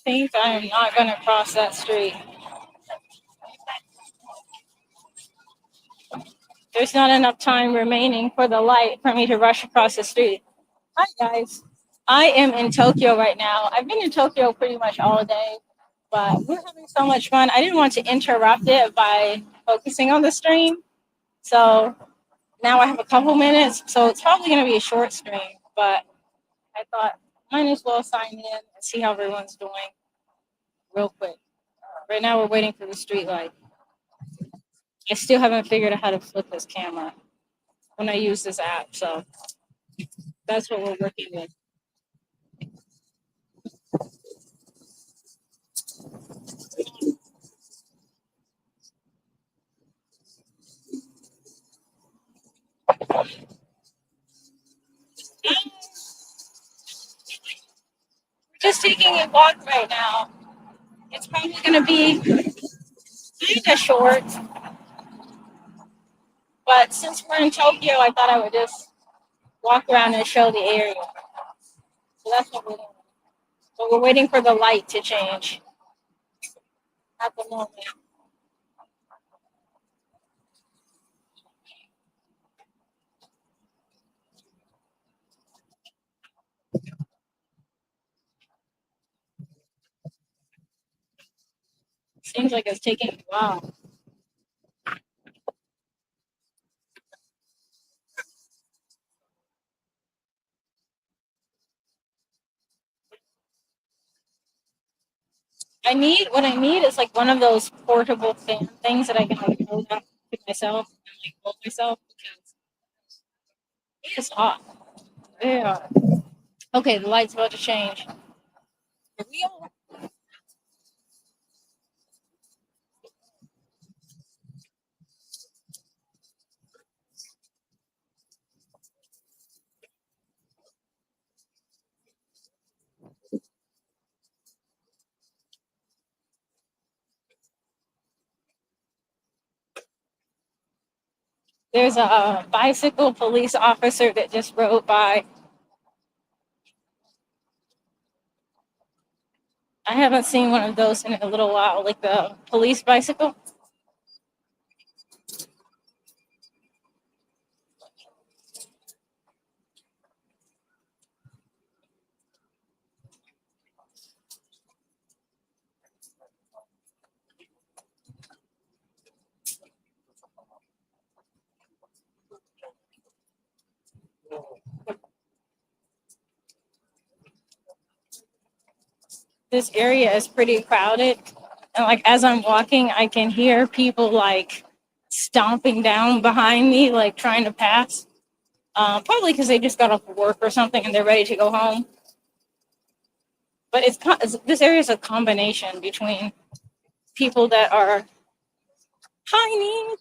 think I am not going to cross that street. There's not enough time remaining for the light for me to rush across the street. Hi, guys. I am in Tokyo right now. I've been in Tokyo pretty much all day, but we're having so much fun. I didn't want to interrupt it by focusing on the stream. So now I have a couple minutes. So it's probably going to be a short stream, but I thought might as well sign in and see how everyone's doing real quick. Right now we're waiting for the street light. I still haven't figured out how to flip this camera when I use this app, so that's what we're working with. Just taking a walk right now. It's probably going to be kind of short, but since we're in Tokyo, I thought I would just walk around and show the area. So that's what we're doing. But we're waiting for the light to change at the moment. Seems like it's taking a while. What I need is like one of those portable fan things that I can like hold up to myself and like hold myself because it's hot. Yeah. Okay, the light's about to change. There's a bicycle police officer that just rode by. I haven't seen one of those in a little while, like the police bicycle. This area is pretty crowded. And like as I'm walking, I can hear people like stomping down behind me, like trying to pass. Probably because they just got off work or something and they're ready to go home. But this area is a combination between people that are tiny.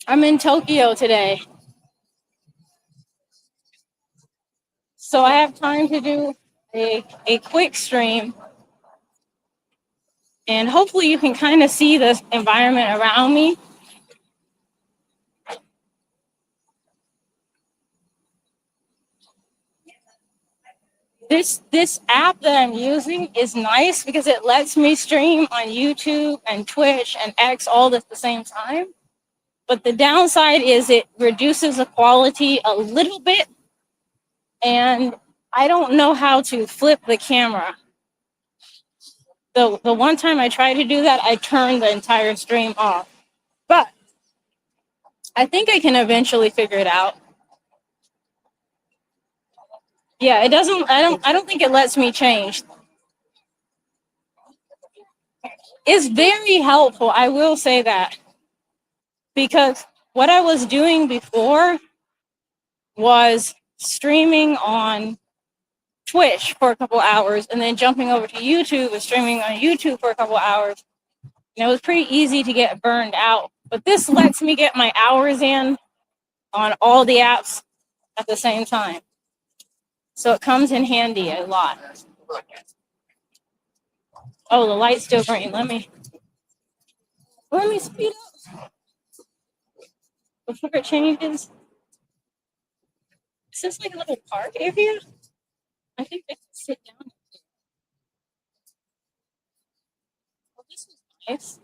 I'm in Tokyo today, so I have time to do a quick stream, and hopefully you can kind of see the environment around me. This app that I'm using is nice because it lets me stream on YouTube and Twitch and X all at the same time. But the downside is it reduces the quality a little bit, and I don't know how to flip the camera. The one time I tried to do that, I turned the entire stream off. But I think I can eventually figure it out. Yeah, it doesn't. I don't think it lets me change. It's very helpful. I will say that, because what I was doing before was streaming on Twitch for a couple hours and then jumping over to YouTube and streaming on YouTube for a couple hours. And it was pretty easy to get burned out. But this lets me get my hours in on all the apps at the same time. So it comes in handy a lot. Oh, the light's still green. Let me speed up before it changes. Is this like a little park area? I think they can sit down and Nice.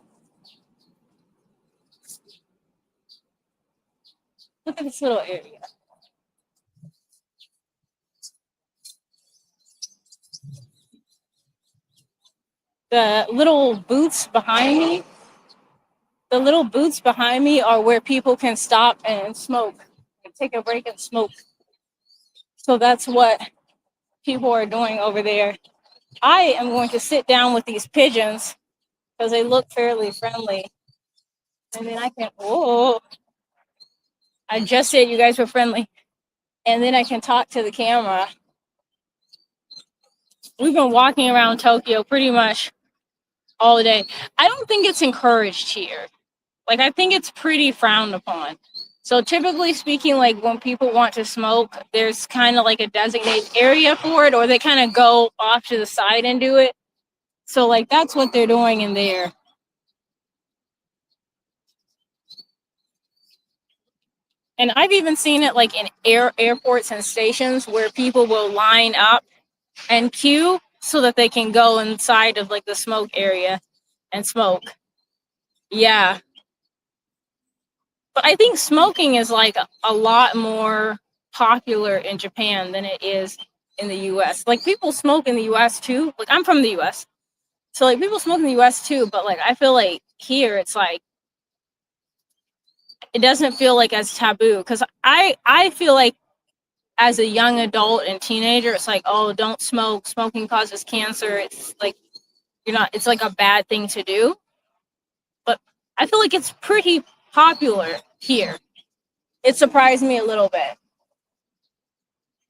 Look at this little area. The little booths behind me, the little booths behind me are where people can stop and smoke, and take a break and smoke. So that's what people are doing over there. I am going to sit down with these pigeons because they look fairly friendly. And then I can, oh, I just said you guys were friendly. And then I can talk to the camera. We've been walking around Tokyo pretty much all day. I don't think it's encouraged here. Like, I think it's pretty frowned upon. So typically speaking, like when people want to smoke, there's kind of like a designated area for it, or they kind of go off to the side and do it. So like that's what they're doing in there. And I've even seen it like in airports and stations where people will line up and queue so that they can go inside of like the smoke area and smoke. Yeah. But I think smoking is like a lot more popular in Japan than it is in the US. Like people smoke in the US too. Like I'm from the US. So like people smoke in the US too, but like I feel like here it's like it doesn't feel like as taboo cuz I feel like as a young adult and teenager it's like, oh, don't smoke. Smoking causes cancer. It's like you're not it's like a bad thing to do. But I feel like it's pretty popular here. It surprised me a little bit.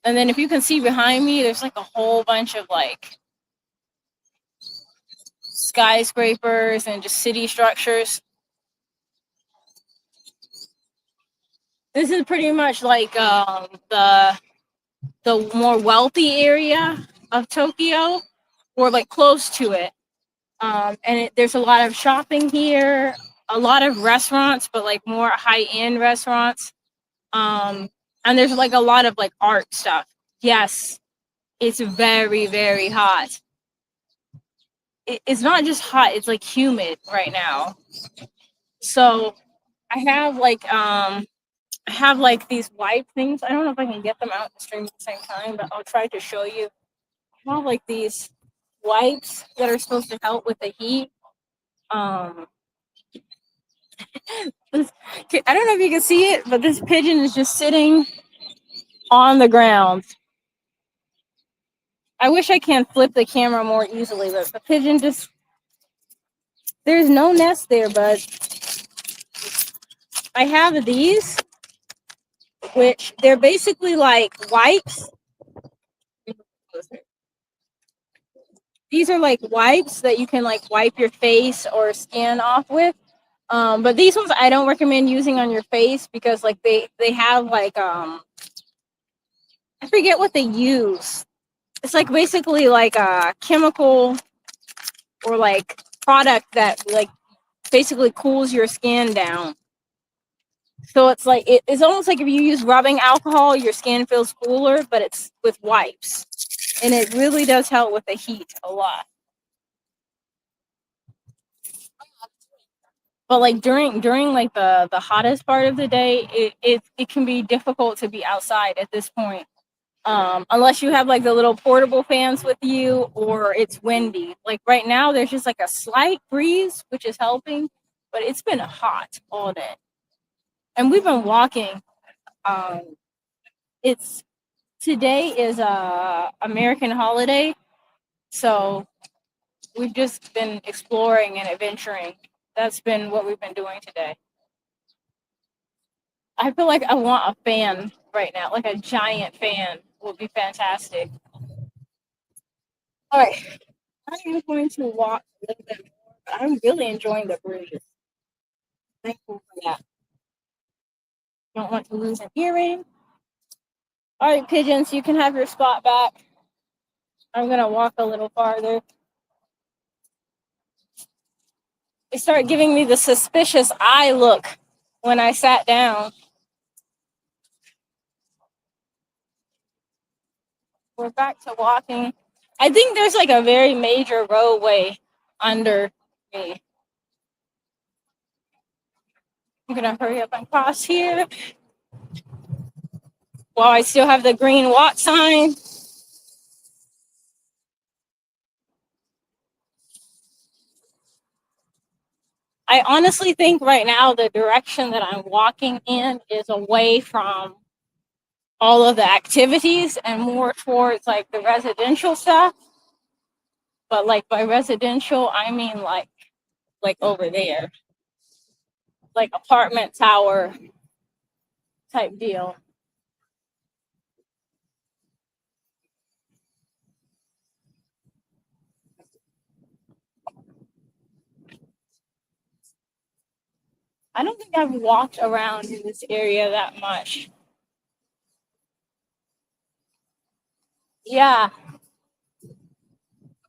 And then if you can see behind me, there's like a whole bunch of like skyscrapers and just city structures. This is pretty much like the more wealthy area of Tokyo, or like close to it. There's a lot of shopping here, a lot of restaurants, but like more high end restaurants. Um, and there's like a lot of like art stuff. Yes, it's very very hot. It's not just hot; it's like humid right now. So I have these wipe things. I don't know if I can get them out and stream at the same time, but I'll try to show you. I have like these wipes that are supposed to help with the heat. Um, I don't know if you can see it, but this pigeon is just sitting on the ground. I wish I can flip the camera more easily, but the pigeon just there's no nest there, but I have these, which they're basically like wipes. These are like wipes that you can like wipe your face or skin off with. But these ones I don't recommend using on your face because like they have like I forget what they use. It's like basically like a chemical or like product that like basically cools your skin down. So it's like it's almost like if you use rubbing alcohol, your skin feels cooler, but it's with wipes, and it really does help with the heat a lot. But like during like the hottest part of the day, it can be difficult to be outside at this point. Unless you have like the little portable fans with you or it's windy. Like right now, there's just like a slight breeze, which is helping, but it's been hot all day. And we've been walking. Um, it's today is a American holiday, so we've just been exploring and adventuring. That's been what we've been doing today. I feel like I want a fan right now, like a giant fan would be fantastic. All right, I am going to walk a little bit more, but I'm really enjoying the breeze. Thankful for that. Don't want to lose an earring. All right, pigeons, you can have your spot back. I'm gonna walk a little farther. They start giving me the suspicious eye look when I sat down. We're back to walking. I think there's like a very major roadway under me. I'm gonna hurry up and cross here while I still have the green walk sign. I honestly think right now the direction that I'm walking in is away from all of the activities and more towards like the residential stuff. But like by residential, I mean like over there, like apartment tower type deal. I don't think I've walked around in this area that much. Yeah,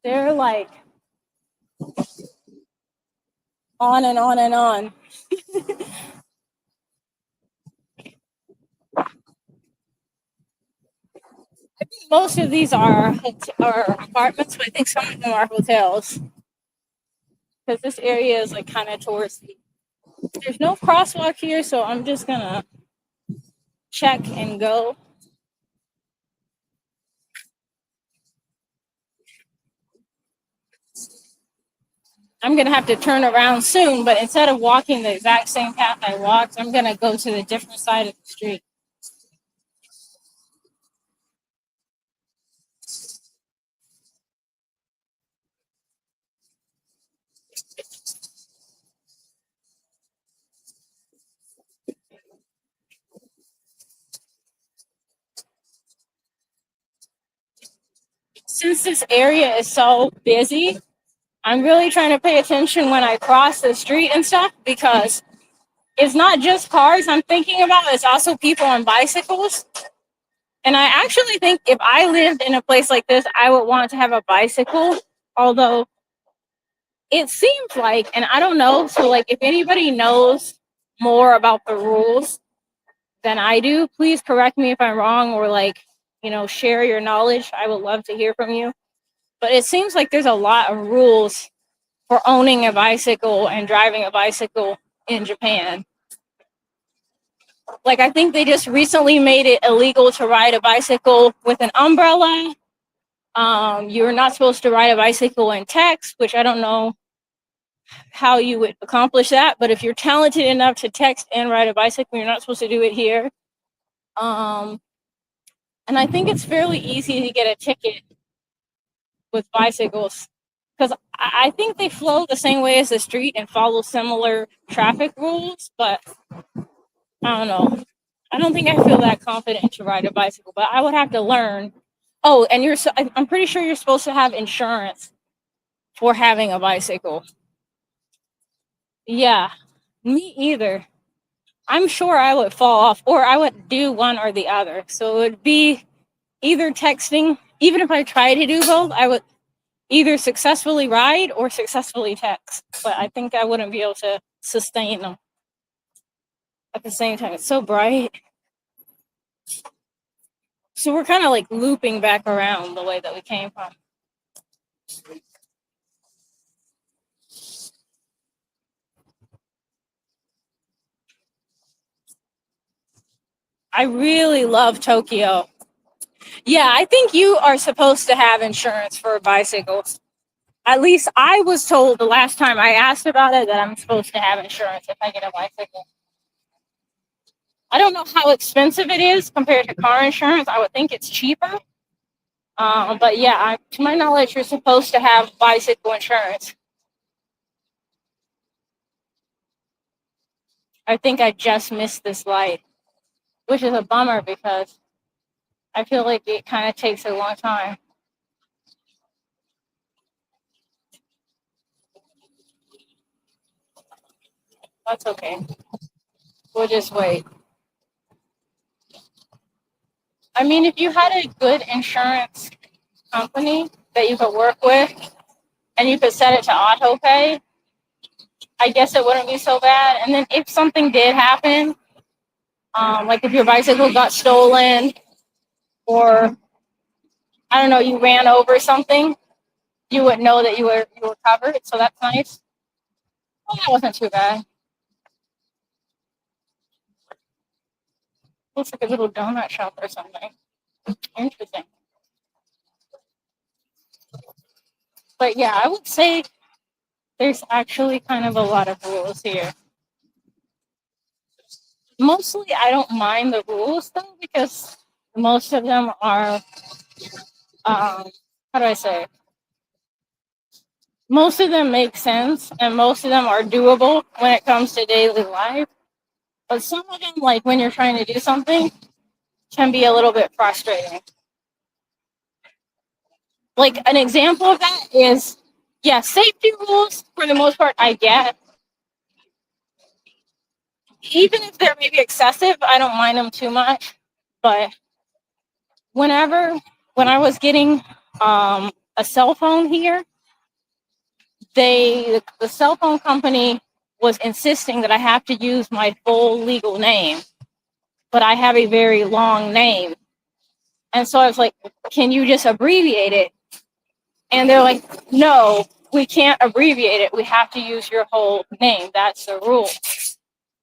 they're like on and on and on. I think most of these are apartments, but I think some of them are hotels because this area is like kind of touristy. There's no crosswalk here, so I'm just gonna check and go. I'm gonna have to turn around soon, but instead of walking the exact same path I walked, I'm gonna go to the different side of the street. Since this area is so busy, I'm really trying to pay attention when I cross the street and stuff because it's not just cars I'm thinking about, it's also people on bicycles. And I actually think if I lived in a place like this, I would want to have a bicycle. Although it seems like, and I don't know, so like if anybody knows more about the rules than I do, please correct me if I'm wrong or like, share your knowledge. I would love to hear from you. But it seems like there's a lot of rules for owning a bicycle and driving a bicycle in Japan. Like I think they just recently made it illegal to ride a bicycle with an umbrella. You're not supposed to ride a bicycle in text, which I don't know how you would accomplish that. But if you're talented enough to text and ride a bicycle, you're not supposed to do it here. And I think it's fairly easy to get a ticket with bicycles because I think they flow the same way as the street and follow similar traffic rules. But I don't know. I don't think I feel that confident to ride a bicycle, but I would have to learn. Oh, and I'm pretty sure you're supposed to have insurance for having a bicycle. Yeah, me either. I'm sure I would fall off or I would do one or the other. So it would be either texting, even if I try to do both, I would either successfully ride or successfully text. But I think I wouldn't be able to sustain them at the same time. It's so bright. So we're kind of like looping back around the way that we came from. I really love Tokyo. Yeah, I think you are supposed to have insurance for bicycles. At least I was told the last time I asked about it that I'm supposed to have insurance if I get a bicycle. I don't know how expensive it is compared to car insurance. I would think it's cheaper. But yeah, to my knowledge, you're supposed to have bicycle insurance. I think I just missed this light, which is a bummer because I feel like it kind of takes a long time. That's okay. We'll just wait. I mean, if you had a good insurance company that you could work with and you could set it to auto pay, I guess it wouldn't be so bad. And then if something did happen, like if your bicycle got stolen or I don't know, you ran over something, you would know that you were covered. So that's nice. Well, that wasn't too bad. Looks like a little donut shop or something. Interesting. But yeah, I would say there's actually kind of a lot of rules here. Mostly, I don't mind the rules though, because most of them are, how do I say? Most of them make sense, and most of them are doable when it comes to daily life. But some of them, like when you're trying to do something, can be a little bit frustrating. Like an example of that is, yeah, safety rules for the most part I get. Even if they're maybe excessive, I don't mind them too much. But when I was getting a cell phone here, the cell phone company was insisting that I have to use my full legal name, but I have a very long name. And so I was like, can you just abbreviate it? And they're like, no, we can't abbreviate it. We have to use your whole name. That's the rule.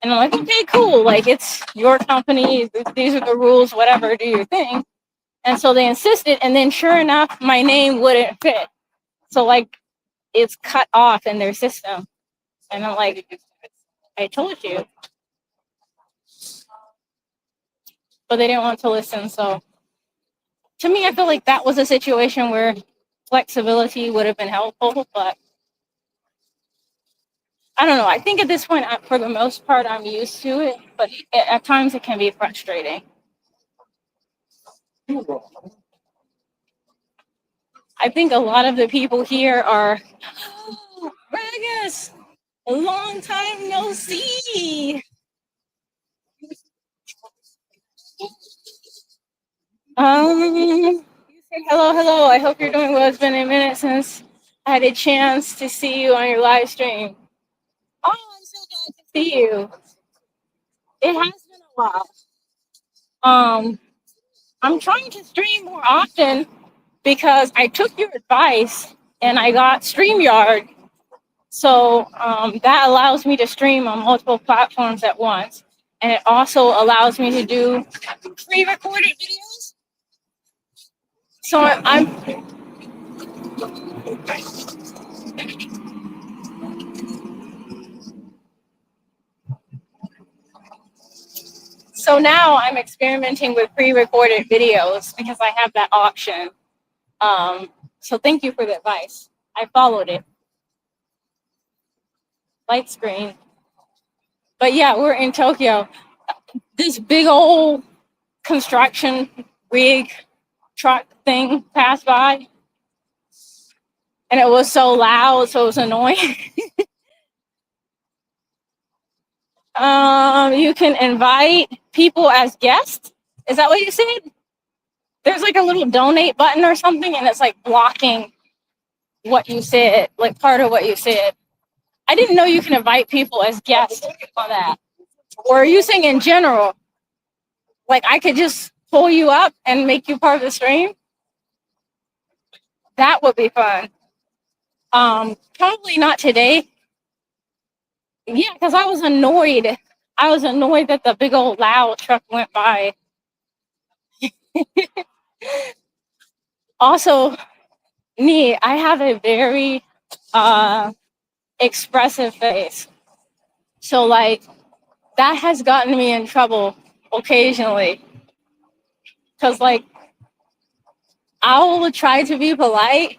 And I'm like, okay, cool. Like, it's your company. These are the rules, whatever, do your thing. And so they insisted. And then sure enough, my name wouldn't fit. So, like, it's cut off in their system. And I'm like, I told you. But they didn't want to listen. So to me, I feel like that was a situation where flexibility would have been helpful. But I don't know. I think at this point, for the most part, I'm used to it. But at times, it can be frustrating. I think a lot of the people here are, oh, Ragus, a long time no see. You say hello. I hope you're doing well. It's been a minute since I had a chance to see you on your live stream. Oh, I'm so glad to see you. It has been a while. I'm trying to stream more often because I took your advice and I got StreamYard. So that allows me to stream on multiple platforms at once. And it also allows me to do pre-recorded videos. So now I'm experimenting with pre-recorded videos because I have that option. So thank you for the advice. I followed it. Light screen. But yeah, we're in Tokyo. This big old construction rig truck thing passed by. And it was so loud, so it was annoying. You can invite people as guests. Is that what you said? There's like a little donate button or something, and it's like blocking what you said, like part of what you said. I didn't know you can invite people as guests on that. Or are you saying in general? Like I could just pull you up and make you part of the stream? That would be fun. Probably not today. Yeah, because I was annoyed. I was annoyed that the big old loud truck went by. Also, me, I have a very expressive face. So like that has gotten me in trouble occasionally. Cause like I'll try to be polite.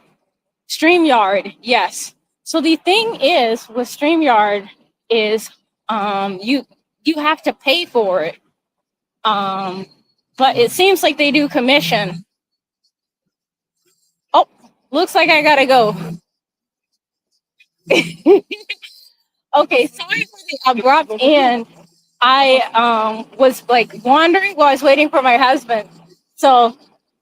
StreamYard, yes. So the thing is with StreamYard is you have to pay for it. But it seems like they do commission. Oh, looks like I gotta go. Okay, sorry for the abrupt end. I was like wandering while I was waiting for my husband. So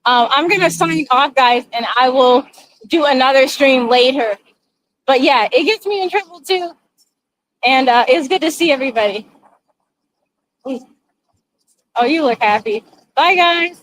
I'm gonna sign off, guys, and I will do another stream later. But yeah, it gets me in trouble too, and it's good to see everybody. Oh, you look happy. Bye, guys.